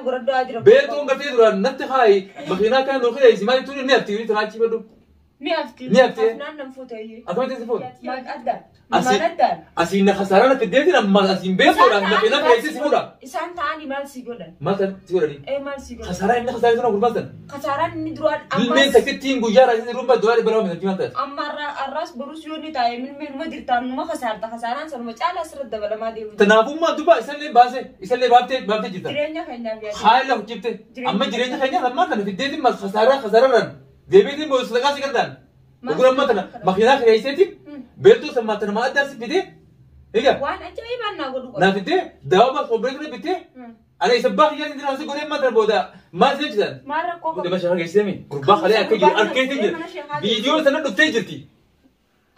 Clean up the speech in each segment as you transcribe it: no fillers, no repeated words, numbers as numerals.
قردو أجرب بيتون قتي درا نتخاي مخينا كان لو خير يسمع تقول نيابتي تراجي بدو نيابتي أفنان نفوتي أتوقع تسفون ما أدى ما أدى أسين خسارة في الدين لما أسين بيتون مخينا في يسيس فورا إسان تاني مال سيقولن ما تن تقولني إيه مال سيقولن خسارة إن خسارة سنة قربان خسارة ندروان من تكتين جوجارا يصير روبا دوار برا من الجماعة أما الراس بروس يوني تاي من مدير تان ما خسارة سنة ما تعال أسرد دبل ما ديو تنافو ما دوبا إسلي باسه إسلي بابته جدا جرينيا خينا بيا خايل له جبته أما جرينيا خينا لما كان في الدين ما خسارة رن ديبيتين بوس لقاسي كردان وقول ما تنا مخينا خير يسيتي بيتو سما تنا ما أدرس بدي هيك وان أجاي ما نقول نافدي دابا صبرك بدي أنا يسبح يعني دراسة قولي ما تربودا ما سجدان ما ركوب ده مش هاجي سامي قربا خليها كيجي أركيد تجي فيديو سنة دكتور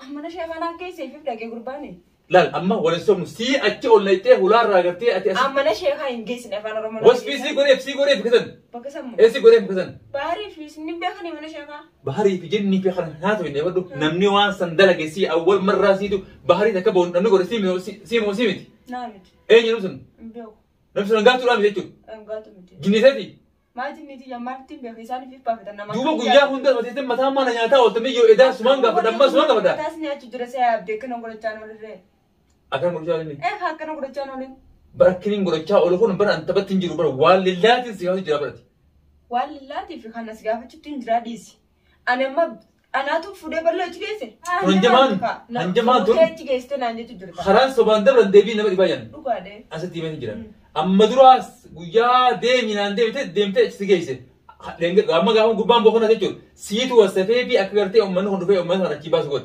أنا شايف أنا كيس في بدك قرباني لا أما ولا سوم سي أتي ولا يتيه ولا راجرتي أتي أما أنا شايف هاي إنجليز نفعنا رمنا بس في سي قريب كذا بكسم سي قريب كذا باري في سنين بيخني من شايفها بحري في جنني في خلنا هاتو إني بدو نمني وان سندلا جسي أول مرة سيدو بحري تكبون نمني قرر سيمتي نعم إيه نفسن بيو نفسن قاتو لا ميتو قاتو متي جنيتي ما جنيتي يا مارتين بيخيساني في بافتا نما دوبا قيا هوندا متى متى ما نياتا وتمي يو إدار سمانغا فدما سمانغا فدا تاسني أتجرس يا أبدي كنا نقول تانو لله أكان مرجع لني إيه كنا نقول تانو لله بركنين قرر أولو كون برا أنت بتنجرو برا والله تنسيها تجرا برا والله في خانة سجافة تنجرا ديسي أنا ما أنا تو فودي برلا تجيسه هنجمان تو تجيسه نانجي تجرا خلاص سبحان الله دبي نبي باين لقاده أسد تيمين تجرا أما دراس ويا ديم ينادي ديم تجيسه لأن أما قام قبام بخنا تجول سيت وسفيه بي أكبرتي أمانه هندفه أمانه هناك بس قول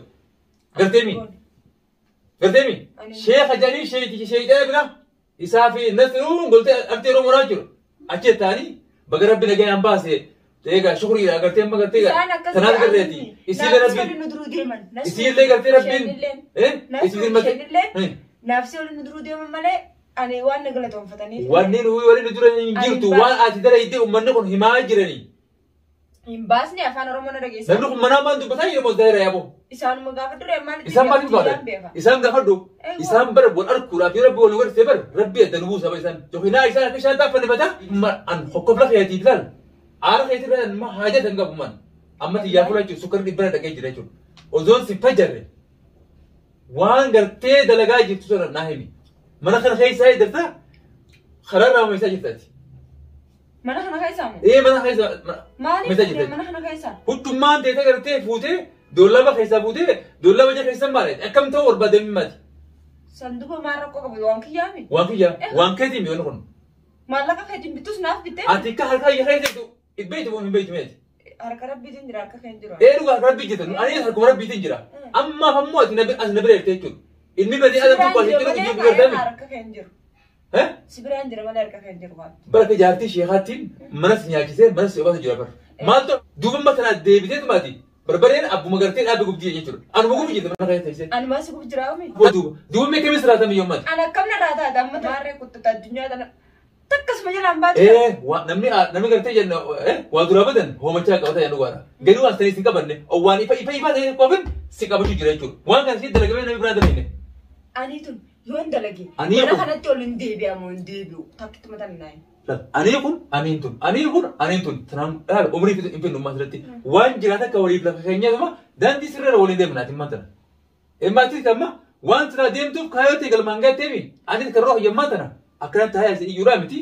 قرتمي شيخ جاني شيء ده بنا إسافي نسرون قلت أكتر مراجع أكيد تاني بقرب بنا جاي أمباسه تيجا شكري قرتي أما قرتي تناد قرتي إسيل ربي إسيل لي قرتي ربين إيه إسيل متى نفسي ولا ندرو ديما ملأ أنا وان نقلتهم فتاني وانين هو ولا ندرو نجيرتو وان أتدرى يدي أمانه كن هما جرني Imbasni afaan Oromoo dhageessan. Namni kun mana amaan dubbataa yeroo moosdaa yaaboo. Isaan gaafa duree maal isaan maaliif baadan? Isaan gaafa dhu isaan bara wal arguudhaaf yoo rabbi wal warse bara rabbi adda nubuu saba isaan. Jokinaa isaan akka isaan taaffanifata an hokkofla keetii bilaal. Aara keetii bilaal ma haajaa tan qabu man. Amma xiyyaa fuula jechuun sukkarri dhibbana dhaqee jira jechuudha. Ozoon si fajarre waan gartee dalagaa jirtu sana naa himi. Mana kana keessaa jirta karaa raawwachiisaa jirtaati. Mana kana keessa moo? Mana keessa. Maaliif mana kana keessa? Huddumaan teessee gartee fuutee dollaba keessa fuutee dollaba jala keessa maali? Akkam ta'uu barbaadamii maati? Sanduuqa maal rakkoo qabu waan kiyyaami? Waan kiyyaa waan keetiin yoon kun. Maallaqa keetiin bitus naaf bittee? Ati akka harka iyya keessa beeytu moo hin beeytu meeti? Harka rabbiitiin jira harka keenya jira. Dhugaa rabbii jirtan ani harkuma rabbiitiin jira. Ammaaf ammoo ati as na bira jirte jechuudha. Inni badii adda tokko asii jiru hojii guddaadhaan. Harka keenya jiru. Sibiraan jira malee harka keenya jiru waan. Baraka jaartii sheekaatiin mana si nyaachisee mana si obaasa jira bara. Maaltu duuba matanaa deebiteetu maati? Barbareen abbuma gartee dhaabbii gubdii jechuudha. Anuma gubdii jirta mana keessa teessee. Ani maasi gubdii jiraami? Duuba mee kemis raatame yoo maati? Ani akkam na raataa amma maarree kuttata addunyaa tana. Takkasuma jalaan baatu. Namni gartee jenna waa duraa badan hoomachaa qabata jennu gaara. Ganuu as ta'ee si qabanne waan ifa ta'ee qofin si qabachuu jira jechuudha. Waan kana si dalagamee namni biraa dalagine. Ani tun yoon dalage. Mana kanatti ol hin deebi'amu hin deebi'u. Takkitti mataan naayi. Anii kun aniin tun tanaan dhaala umrii hin fennummaa asirratti waan jiraata akka waliif lafa keenyaa daandii sirriirra waliin deemnaati himmaa tana. Himmaatti amma waan tana deemtuuf kaayoo ta'e galmaan gaatteemi ani kan rooha yemmaa tana akkanatti hayaa isa iyyuudhaa miti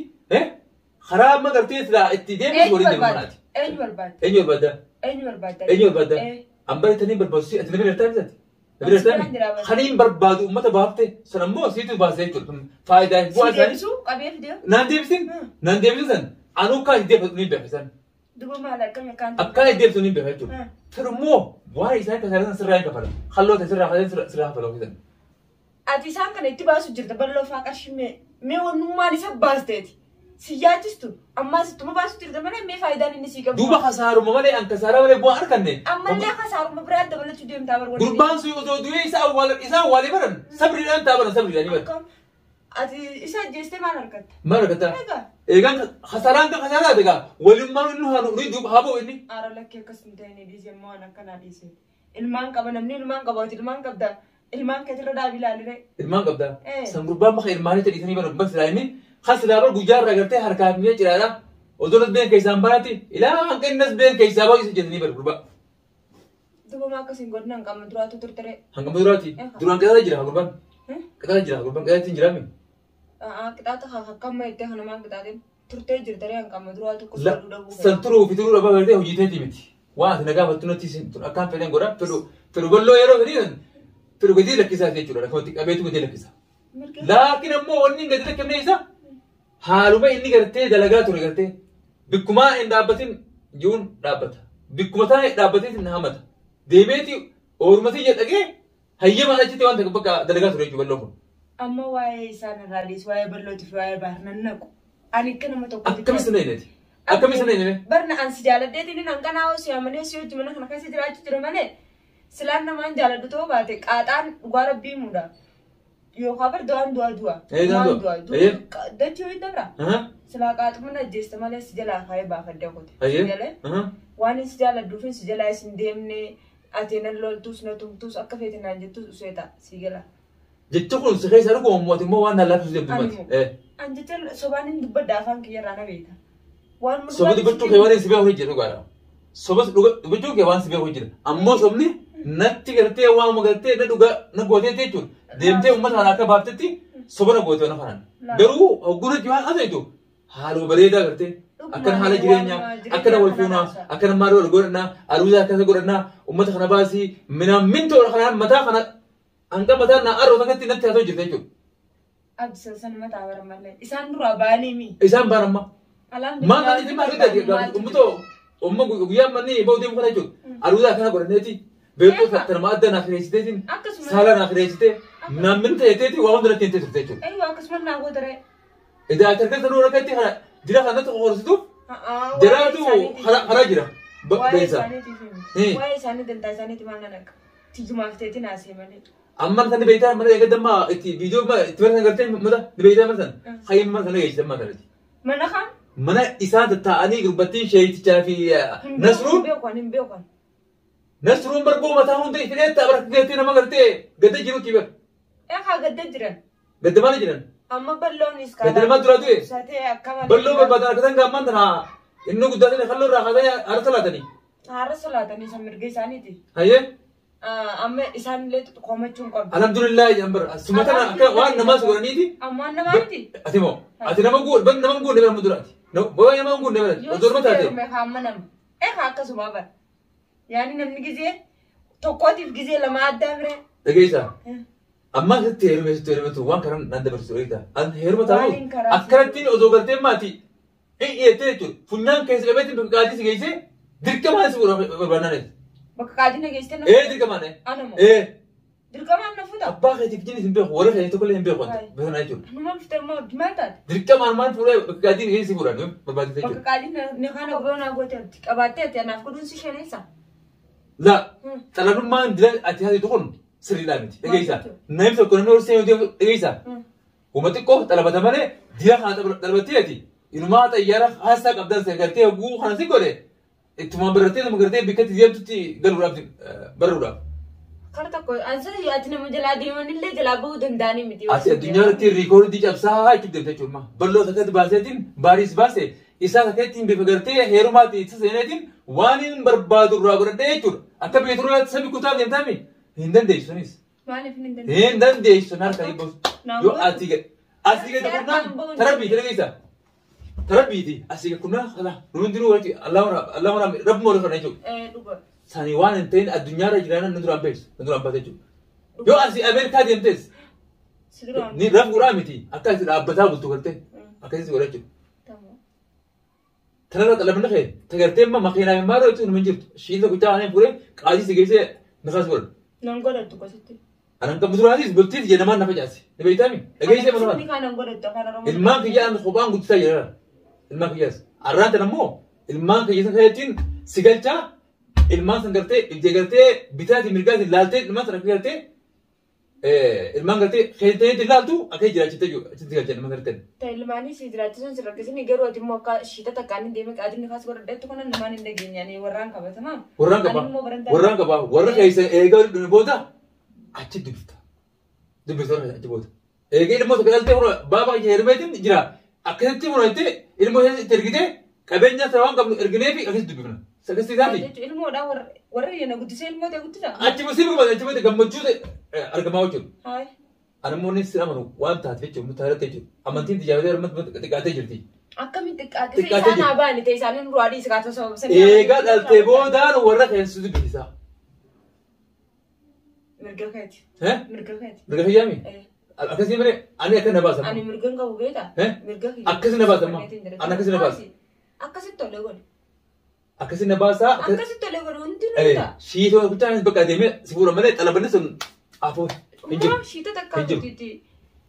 karaa amma gartee itti deemtu waliin deemnaati. Eenyu barbaadda? Eenyu barbaadda? Eenyu barbaadda? Eenyu barbaadda? Ambara tanii barbaadu ati nabi gartaa bisaati. Khaniin barbaadu uummata baaftee sana immoo siitu baasee jechuudha. Faayidaa bu'aa isaanii. Deebisuu qabee fidee? Naan deebisan anuu kaan deebifatu ni beeksisan. Duba maal akkami akkaan? Akkaan deebisuu ni beekaa jechuudha. Firummoo waan isaan kasaaran sirraa hin kafala. Halloota sirraa kafala ofiisan. Ati isaan kana itti baasu jirta bal'oo fa'aa qarshii mee wannummaan isa baasteeti. Siyaachistu ammaa sittuma baasu jirta malee mee faayidaan inni sii qabu. Duuba kasaaruma malee an kasaaraa malee bu'aa arganne. Ammallee kasaaruma biraa dabalachuu deemtaa barbaadu. Gurbaan sun osoo du'ee isaa awwaalee baran sabriidhaan taabaran sabriidhaan baran. Ati isa ajjeestee maal argatta? Maal argatta? Eegaan kasaaraan kan kasaaraa egaa walummaan inni haanu ni duuba haa ba'u inni. Aara lakkee akkas hin ta'in dhiisee immoo waan akkanaa dhiisee. Ilmaan qaba namni ilmaan qabaatu ilmaan qabda. Ilmaan keetirra dhaabii ilaalire. Ilmaan qabda. San gurbaan maka ilmaanii ta'e dhiisanii baran bakka inni خاص لا بر جوجار رجعته حركات مية جرالا ودولت بين كيسان بناتي إلى أن كان الناس بين كيسان باقي سجنني بالقربة دوبا ما كسين قدنا نقام دراتو ترتري هنقام دراتي دران كذا جرا قربان كذا جرا قربان كذا تنجرا مين kita tuh hak kamu itu hanya mang kita deh turte jadi yang kamu dulu tuh kusuh dulu سنترو في تقول أبغى غيره هجيته تيمتي واه نجا بتونا تيسين تون أكان فينا غورا ترو بلو يرو غريان ترو قدي لك كيسا تيجورا لكن تك أبيتو قدي لك كيسا لكن أمو أني قدي لك كم نيسا حالوما إني قرتة دلقات ولا قرتة بكما إن دابتين جون دابت بكما تاني دابتين نهامت ديبتي أورمتي جت أجي هيا ما أجي تيوان تكبر دلقات ولا يجوا بلوهم أما واي سان راليس واي بلوت في واي بحرنا نكو أنا كنا متوقع أكمل سنة نتي أكمل سنة نتي برنا أنس جالد ده تيني نانكا ناو سيامني سيو جمنا خنا كاسي جراج ترمانه سلام نمان جالد تو باتك آتان غارب بيمودا يو خبر دوان دوا دوان دوا ده تيو يدبرا سلاكات منا جست ماله سجلا خاي باخد ده كوت سجلا واني سجلا دوفين سجلا سندمني أتينا لول توس نتوم توس أكفتنا نجتوس سويتا سجلا جتكون سخي سرقوا موت ما وانا لا تزيد بمت أنجتل سبانين دبدا فان كي رانا بيتا سبب دبتو كيوان سبيه هجر نقارا سبب دبتو كيوان سبيه هجر أمو سبني نتي كرتي وام كرتي ندوغا نقوتي تيجون ديمتي أمة هلاكا بابتتي سبنا قوتي أنا فان درو أقول جوان هذا يدو حالو بريدا كرتي أكن حال جيرانيا أكن والفونا أكن مارو الغورنا أروزا كذا غورنا أمة خنا باسي من تور خنا متى خنا أنت مثلا أروح تكتي نتي هذا جدا جو. أبسط سنة ما تعبر ماله. إسان رباني مي. إسان بارما. ما تدي ما تدي أمتو أمم غيا مني بودي مخنا جو. أروح أكنا قرنتي. بيتو فترة ما أدنى خريجتين. سالا نخريجتين. نامن تيجي وهم درت تيجي تيجي. أيوة كسمنا نقول ترى. إذا أتركت تنور كتي خنا جرا خنا تخورسدو. جرا تو خنا جرا. بيزا. واي ساني دنتا ساني تمانا نك. تيجي ما فتيتي ناسي مالي. أما مثلا بيتا مثلا يقدم ما فيديو ما تمرن قرتين مثلا بيتا مثلا خيم مثلا يجي ما كذا mana kan mana isaan taa'anii gurbattiin sheeyichaa fi nasruun barboo mataa hundi fidee ta'a barkeetti nama gartee gadda jirutti bar haa gadda jiran gadda maal jiran amma balloonis gadda nama dura du'e balloo barbaadan akkatan gaamman tana inni guddatanii kalloo irraa kaatanii haara salaatanii san mirga isaaniiti hayyee amma isaan illee qomachuun qabu. Alhamdulillah jambar sumatana akka waan namas godhaniiti. Amma namaati. Ati moo ati nama guunne bara muduraati. Boo nama guunne bara odoo ma taate. Yoo hammanam akkasuma bara. Yaani namni gizee tokkootiif gizee lama addaa bire. Dhageessaa. Amma asitti heerumatu waan karaa naan dabarsu eegda. An heeruma taa'u akkanattiin osoo galtee maati. Eeyyee jechuudha. Funyaan keessa qabeetti qaadii si geessee dirqamaan si barbaadnaan. Bakka kaadina geessite nama. Dirqamaan. Anamoo. Dirqamaan na fuudha. Abbaa keetiif jinis hin beeku warra keenya tokkollee hin beeku wanta beekanaa jechuudha. Nama fitar maa maal taate. Dirqamaan maal fuudhee bakka kaadina geessi fuudhaan barbaadite jechuudha. Bakka kaadina ne kana goonaa goote qabaattee ati anaaf godhuun si shaneessa. La xalalummaan dila ati haati tokkoon sirriidhaa miti dhageessaa. Namni tokko namni horsee yoo dhageessaa. Kuma xiqqoo xalabata malee dila kana xalabattee ati inumaa xayyaara haasaa qabdan gartee oguu kana si godhe. Ittuma birattee nama gartee bikkatti deemtutti galuudhaaf baruudhaaf. Kara tokko ansara yoo ati nama jalaa deemanillee jalaa bahuu danda'anii miti. Ati addunyaa irratti riikoordii cabsaa jechuudha deemte jechuudha. Balloo takkatti baaseetiin baariis baase isaa takkatti bifa gartee heerumaatti itti seeneetiin waan hin barbaadu irraa godhadhee jechuudha. Akka beekturaatti sabi kutaaf deemtaami hin dandeessu sunis. Maaliif hin dandeessu? Hin dandeessu harka hibboosu. Yoo ati gadi kurnaan tarabbii televiisaa. Terabiiti asii kunna kala nuti dulu wajji Allah mana Rabbi mau lekar nejo. Sani wan enten adunya ra jirana nundur ambes jechuudha. Yoo asii Amerikaa deemtes ni Rabbi guddaa miti akka itti dhaabbataa bultu gartee akkasitti godha jechuudha. Tanarra xalabni kee tagartee amma makiinaa hin maaroo jechuun hin jirtu shiilta guddaa waan hin fure qaadii si geessee nafas godhan. Nan godhattu akkasitti. Anan kan muturaatis bultiiti jedhamaan nafa jaasi. Dhabeeytaami dhageessee mana ilmaan kiyyaan kophaan guddisaa jedhara. Ilmaan kiyyaas. Arraan tan ammoo ilmaan kiyyaasa kayatiin si galchaa ilmaan san gartee ijjee gartee bitaatiin mirgaatiin laaltee ilmaan san akka gartee ilmaan gartee keettaniitti laaltu akka jiraachite achitti galchaa ilmaan gartee. Ilmaanii si jiraachisuun si rakkisanii garuu ati immoo akka shiita takkaan deemee qaadini kaas godhadheetti kana ilmaan hin dhageenyaan warraan qabatamaa. Warraan qabaa warra keessa eegaa booda achi dubbifta. Dubbifta warra achi booda. Eegee dhimmoota galtee baabaa heerumeetiin jira. أكيد تيمون أنت المهم ترجع كبنيا سواء قبل إرجنيه في أكيد تبينا سكستي ذاتي المهم ده وري أنا قلت سين المهم ده قلت ده أنت مسيبك ما أنت بدك قبل جود أرجع ما وجود هاي أنا مو نسي أمانو وأنت هتفيد متهرة تيجي أما أنت تجاوز رمت تقعد تجرتي أكمل تقعد سيسان أباني تيسان نروادي سكاتو سو بس إيه قال التبو دار ورا خير سود بيسا مرجعات ها مرجعات مرجع يامي أكسي مني أنا أكن نباسم أنا مرجع كاو بيتا ها أكسي نباسم أنا أكسي نباس أكسي تولغون أكسي نباسا أكسي تولغون أنت إيه نتا شيء هو بتاعنا بقديمة سبورة مني أنا بنسون أفو ما شيء تتكلم تيجي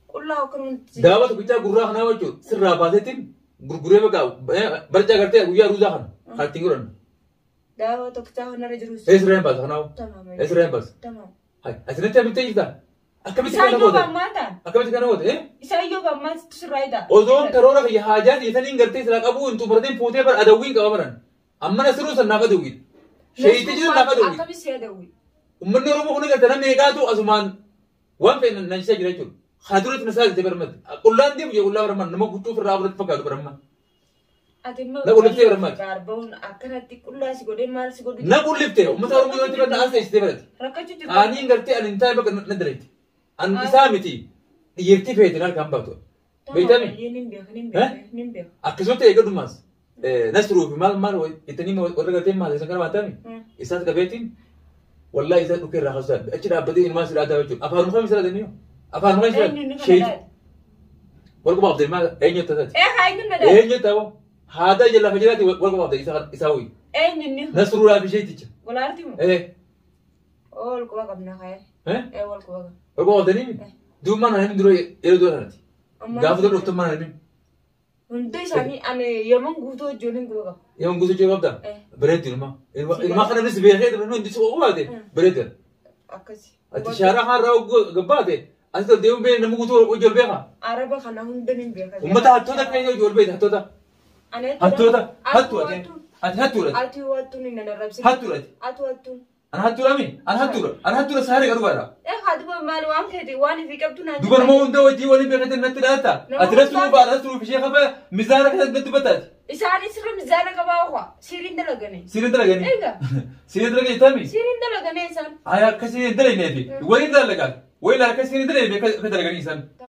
كلها كرون دعوة بيتا غرّا خنا وجو سر رابطتين غرّا بقى برجع करते ويا روزا خن خالتينغرن دعوة تكتا هنا رجروس إسرائيل بس خناو تمام إسرائيل بس تمام هاي أصلاً تبي تيجي ده أكمل إسايو تكلم هذا بماتا أكمل تكلم هذا إيه إسايو بمات تسرايدا أوزون كورونا في حاجات يثنين قرتي سلاك أبو أنتو بردين فوتي بر أدوين كأمرن أما نسروس النافع دوين شيء تيجي النافع دوين أكمل سيادوي ومن نروح هنا كتنا ميقاتو أزمان وان في ننشأ جريتون خادرة نسال تبرمت كلان دي بيجي كلها برمت نما كتوف الرابط فكاد برمت لا قول لفتة برمت كاربون أكنتي كلها سيقولي مال سيقولي لا قول لفتة ومثلا رمي وانت بدنا أنسى استبرد ركجت أني قرتي أن انتهى بك ندريت أن إسامتي يرتي في هذا الكلام باتو بيتامي نمبيخ أكسوت يقدر ماس نسرو في مال إتني ورا قرتي مال إذا كان باتامي إسات كبيتين والله إذا نكر رخصات أشرا بدي الماس لا تاوجو أفهم خمسة لا دنيو أفهم خمسة شيء ورقة بعض المال أين يتزاد هاي نمدا أين يتاو هذا جل فجراتي ورقة بعض يساوي أين نسرو لا في شيء تيجي ولا أرتيمو إيه أول كوا قبنا خير أول كوا ورقة بعض نيم دوما نحن درو يلدو هرتي قاف درو تم نحن هندي سامي أنا يومن قوتو جونين كوا يوم قصو جواب ده بريد ما ما خلنا نسبيه هذا منو دي سو واده بريد أكسي أتشارع هراو قباده أصل ديوم بين نمو قطور وجول بيها عربة خنا هندي نمبيخ ومتى هتو ده كاين جول بيت هتو ده أنا هتو ده هتو ده هتو ده أتو واتون إن أنا ربسي هتو ده أتو واتون أنا هتو ده مين أنا هتو ده سهرة كده برا هذا مال وام كذي واني في كابتن دوبر ما عنده وجي ولا بيخدم نتلاتا أترسلوا بعد أترسلوا في شيء خبر مزارة كده نتبتات إساني سر مزارة كباوها سيرين دلقني سيرين دلقني إيه سيرين دلقني تامي سيرين دلقني إنسان آيا كسيرين دلقني نبي وين دلقان وين لا كسيرين دلقني كدلقني إنسان